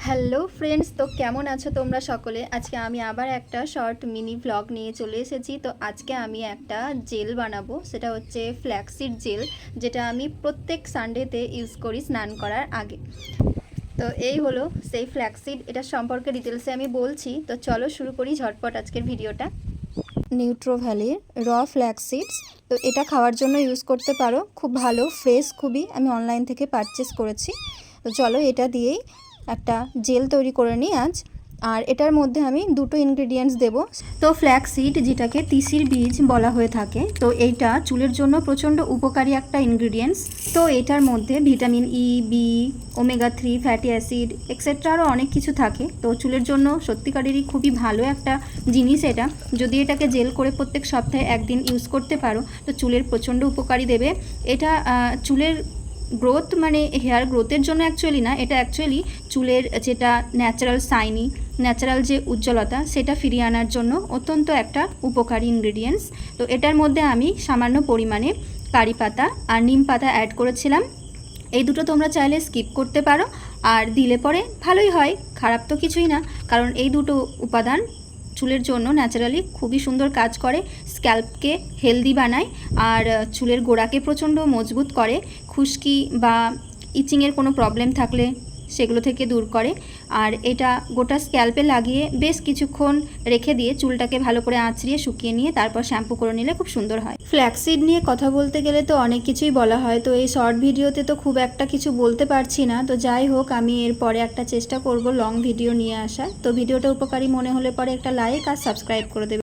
Hello friends, তো কেমন আছো তোমরা সকলে? আজকে আমি আবার একটা শর্ট মিনি ভ্লগ নিয়ে চলে এসেছি। তো আজকে আমি একটা জেল বানাবো, সেটা হচ্ছে ফ্ল্যাক্সিড জেল, যেটা আমি প্রত্যেক সানডেতে ইউজ করি স্নান করার আগে। তো এই হলো সেই ফ্ল্যাক্সিড, এটা সম্পর্কে ডিটেলসে আমি বলছি। তো চলো শুরু করি ঝটপট আজকের ভিডিওটা। নিউট্রোভ্যালির র ফ্ল্যাক্সিডস, তো এটা খাওয়ার জন্য ইউজ করতে পারো, খুব ভালো, ফ্রেশ খুবই। আমি অনলাইন থেকে পারচেস করেছি। তো চলো এটা দিয়েই একটা জেল তৈরি করে নিই আজ। আর এটার মধ্যে আমি দুটো ইনগ্রেডিয়েন্টস দেব। তো ফ্ল্যাক্সিড, যেটাকে তিসির বীজ বলা হয়ে থাকে, তো এইটা চুলের জন্য প্রচণ্ড উপকারী একটা ইনগ্রেডিয়েন্টস। তো এটার মধ্যে vitamin E, B, omega three fatty acid etcetera আরও অনেক কিছু থাকে। তো চুলের জন্য সত্যিকারেরই খুবই ভালো একটা জিনিস এটা। যদি এটাকে জেল করে প্রত্যেক সপ্তাহে একদিন ইউজ করতে পারো, তো চুলের প্রচণ্ড উপকারী দেবে এটা। চুলের গ্রোথ, মানে হেয়ার গ্রোথের জন্য অ্যাকচুয়ালি না, এটা অ্যাকচুয়ালি চুলের যেটা ন্যাচারাল শাইনি, ন্যাচারাল যে উজ্জ্বলতা, সেটা ফিরিয়ে আনার জন্য অত্যন্ত একটা উপকারী ইনগ্রেডিয়েন্টস। তো এটার মধ্যে আমি সামান্য পরিমাণে কারি পাতা আর নিম পাতা অ্যাড করেছিলাম। এই দুটো তোমরা চাইলে স্কিপ করতে পারো, আর দিলে পরে ভালোই হয়, খারাপ তো কিছুই না। কারণ এই দুটো উপাদান চুলের জন্য ন্যাচারালি খুবই সুন্দর কাজ করে, স্ক্যাল্পকে হেলদি বানায়, আর চুলের গোড়াকে প্রচণ্ড মজবুত করে। খুশকি বা ইচিংয়ের কোনো প্রবলেম থাকলে সেগুলো থেকে দূর করে। আর এটা গোটা স্ক্যাল্পে লাগিয়ে বেশ কিছুক্ষণ রেখে দিয়ে চুলটাকে ভালো করে আঁচড়িয়ে শুকিয়ে নিয়ে তারপর শ্যাম্পু করে নিলে খুব সুন্দর হয়। ফ্ল্যাক্সিড নিয়ে কথা বলতে গেলে তো অনেক কিছুই বলা হয়, তো এই শর্ট ভিডিওতে তো খুব একটা কিছু বলতে পারছি না। তো যাই হোক, আমি এরপরে একটা চেষ্টা করব লং ভিডিও নিয়ে আসার। তো ভিডিওটা উপকারী মনে হলে পরে একটা লাইক আর সাবস্ক্রাইব করে দেবে।